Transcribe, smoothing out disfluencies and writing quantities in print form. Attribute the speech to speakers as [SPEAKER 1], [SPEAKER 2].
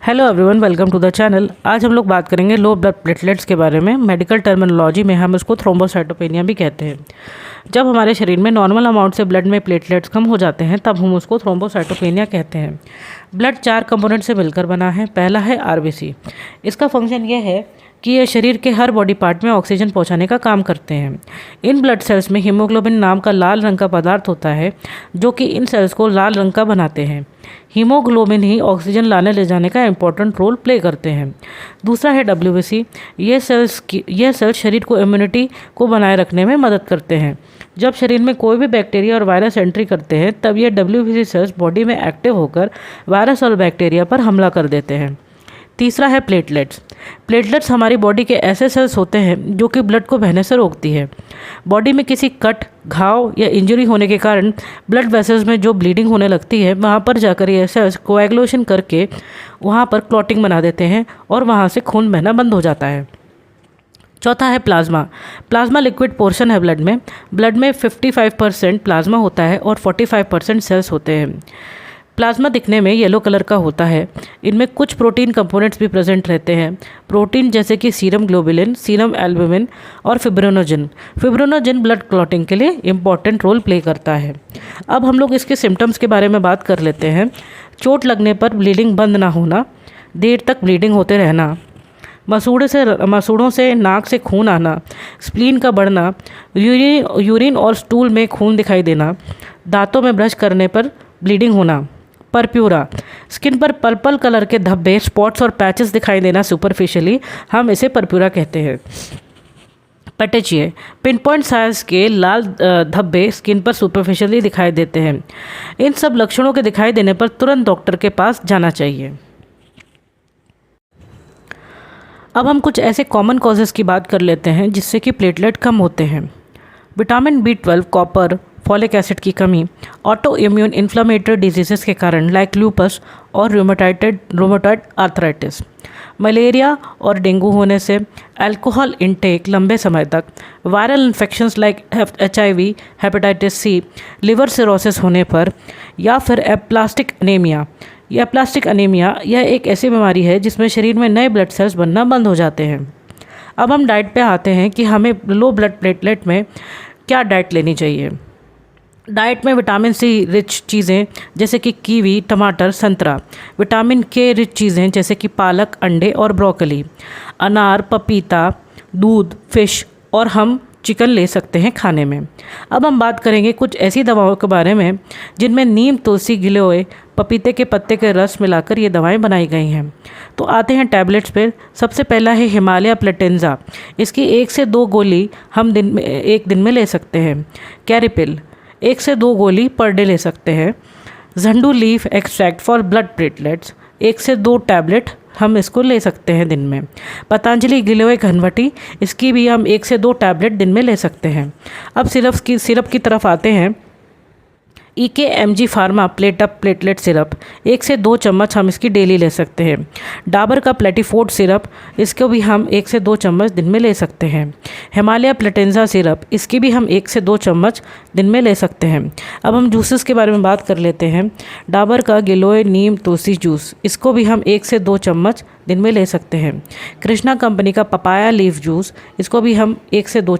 [SPEAKER 1] Hello everyone, welcome to the channel. आज हम लोग बात करेंगे लो ब्लड प्लेटलेट्स के बारे में। मेडिकल टर्मिनोलॉजी में हम इसको थ्रोम्बोसाइटोपेनिया भी कहते हैं। जब हमारे शरीर में नॉर्मल अमाउंट से ब्लड में प्लेटलेट्स कम हो जाते हैं तब हम उसको थ्रोम्बोसाइटोपेनिया कहते हैं। ब्लड 4 कंपोनेंट से मिलकर बना है। पहला है आरबीसी। इसका फंक्शन यह है कि ये शरीर के हर बॉडी पार्ट में ऑक्सीजन पहुंचाने का काम करते हैं। इन ब्लड सेल्स में हीमोग्लोबिन नाम का लाल रंग का पदार्थ होता है जो कि इन सेल्स को लाल रंग का बनाते हैं। हीमोग्लोबिन ही ऑक्सीजन लाने ले जाने का इंपॉर्टेंट रोल प्ले करते हैं। दूसरा है डब्ल्यूबीसी। यह सेल्स शरीर को इम्यूनिटी को बनाए रखने में मदद करते हैं। जब शरीर में कोई भी बैक्टीरिया और वायरस एंट्री करते हैं तब ये डब्ल्यूबीसी सेल्स बॉडी में एक्टिव होकर वायरस और बैक्टीरिया पर हमला कर देते हैं। तीसरा है प्लेटलेट्स। प्लेटलेट्स हमारी बॉडी के ऐसे सेल्स होते हैं जो कि ब्लड को बहने से रोकती है। बॉडी में किसी कट, घाव या इंजरी होने के कारण ब्लड वेसल्स में जो ब्लीडिंग होने लगती है वहाँ पर जाकर ये सेल्स कोएगुलेशन करके वहाँ पर क्लॉटिंग बना देते हैं और वहाँ से खून बहना बंद हो जाता है। चौथा है प्लाज्मा। प्लाज्मा लिक्विड पोर्शन है ब्लड में। ब्लड में 55% प्लाज्मा होता है और 45% सेल्स होते हैं। प्लाज्मा दिखने में येलो कलर का होता है। इनमें कुछ प्रोटीन कंपोनेंट्स भी प्रेजेंट रहते हैं। प्रोटीन जैसे कि सीरम ग्लोबुलिन, सीरम एल्बुमिन और फिब्रिनोजन। फिब्रिनोजन ब्लड क्लॉटिंग के लिए इम्पॉर्टेंट रोल प्ले करता है। अब हम लोग इसके सिम्टम्स के बारे में बात कर लेते हैं। चोट लगने पर ब्लीडिंग बंद ना होना, देर तक ब्लीडिंग होते रहना, मसूड़ों से नाक से खून आना, स्प्लीन का बढ़ना, यूरिन और स्टूल में खून दिखाई देना, दांतों में ब्रश करने पर ब्लीडिंग होना, परप्यूरा, स्किन पर पर्पल कलर के धब्बे, स्पॉट्स और पैचेस दिखाई देना सुपरफिशियली, हम इसे परप्यूरा कहते हैं। पेटेचिए, पिन पॉइंट साइज के लाल धब्बे स्किन पर सुपरफिशियली दिखाई देते हैं। इन सब लक्षणों के दिखाई देने पर तुरंत डॉक्टर के पास जाना चाहिए। अब हम कुछ ऐसे कॉमन कॉजेज़ की बात कर लेते हैं जिससे कि प्लेटलेट कम होते हैं। Vitamin B12, copper, folic acid की कमी, ऑटो इम्यून इन्फ्लामेटरी डिजीज़ेस के कारण लाइक लूपस और रूमेटॉइड आर्थराइटिस, मलेरिया और डेंगू होने से, अल्कोहल इंटेक लंबे समय तक, viral infections like HIV, hepatitis C, liver cirrhosis होने पर, या फिर एप्लास्टिक अनीमिया। यह एक ऐसी बीमारी है जिसमें शरीर में नए ब्लड सेल्स बनना बंद हो जाते हैं। अब हम डाइट पे आते हैं कि हमें लो ब्लड प्लेटलेट में क्या डाइट लेनी चाहिए। डाइट में विटामिन C रिच चीज़ें जैसे कि कीवी, टमाटर, संतरा, विटामिन K रिच चीज़ें जैसे कि पालक, अंडे और ब्रोकली, अनार, पपीता, दूध, फिश और हम चिकन ले सकते हैं खाने में। अब हम बात करेंगे कुछ ऐसी दवाओं के बारे में जिनमें नीम, तुलसी, गिलोय, पपीते के पत्ते के रस मिलाकर ये दवाएं बनाई गई हैं। तो आते हैं टैबलेट्स पे। सबसे पहला है हिमालय प्लेटेंजा। इसकी 1 से 2 गोली हम एक दिन में ले सकते हैं। कैरिपिल 1 से 2 गोली पर डे ले सकते हैं। Jhandu leaf extract for blood platelets 1 से 2 टैबलेट हम इसको ले सकते हैं दिन में। पतंजलि गिलोय घनवटी, इसकी भी हम 1 से 2 टैबलेट दिन में ले सकते हैं। अब सिरप की तरफ आते हैं। EKMG फार्मा प्लेटलेट सिरप 1 से 2 चम्मच हम इसकी डेली ले सकते हैं। डाबर का प्लेटीफोर्ट सिरप, इसको भी हम 1 से 2 चम्मच दिन में ले सकते हैं। हिमालय प्लेटेंजा सिरप, इसकी भी हम 1 से 2 चम्मच दिन में ले सकते हैं। अब हम जूसेस के बारे में बात कर लेते हैं। डाबर का गिलोय, नीम, तुलसी जूस, इसको भी हम 1 से 2 चम्मच दिन में ले सकते हैं। कृष्णा कंपनी का पपाया लीफ जूस, इसको भी हम 1 से 2